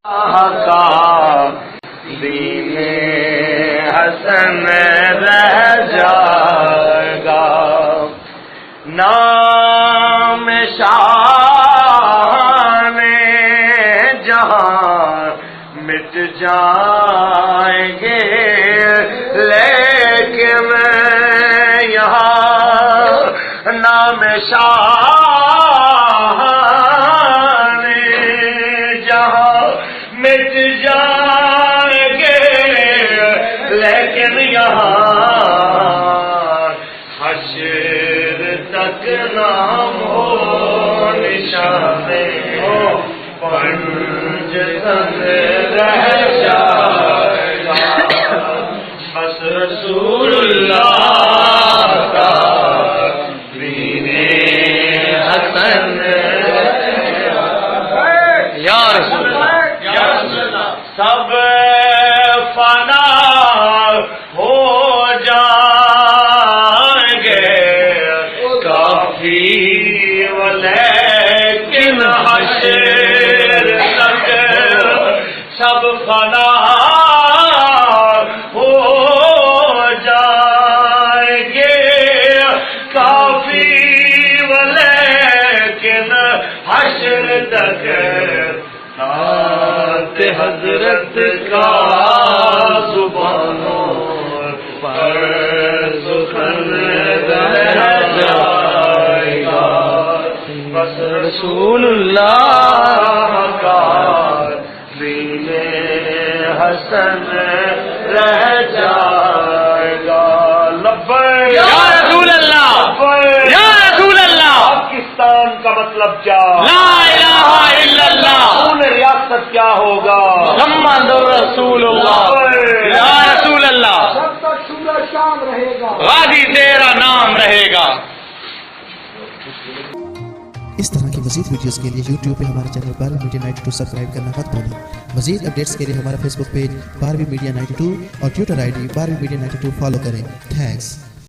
کا دین حسن رہ جائے گا، نام شان جہاں مٹ جائیں گے، لیکن یہاں نام شان جہاں مٹ جائیں گے، لیکن یہاں حشر تک نام ہو نشان ہو پنج تن رہ جائے گا، بس رسول اللہ کا دین حسن یا رسول اللہ سب فنا ہو جائیں گے، کافی ولیکن حشر تک سب فنا ہو جائیں گے، کافی ولیکن حشر تک نعت حضرت کا زبانوں پر سخن رہ جائے گا، بس رسول اللہ کا دین حسن رہ جائے گا۔ لبیک یا رسول اللہ، یا رسول اللہ، پاکستان کا مطلب کیا؟ لا الہ الا اللہ، ریاست کیا ہوگا؟ محمد رسول اللہ، یا رسول اللہ، جب تک صبح شام رہے گا غازی تیرا نام رہے گا۔ اس طرح کی مزید ویڈیوز کے لیے یوٹیوب پہ ہمارے چینل بارہویں میڈیا 92 سبسکرائب کرنا مت بھولیں۔ مزید اپڈیٹس کے لیے ہمارا فیس بک پیج 12ویں میڈیا 92 اور ٹویٹر ID 12ویں میڈیا 92 فالو کریں۔ تھینکس۔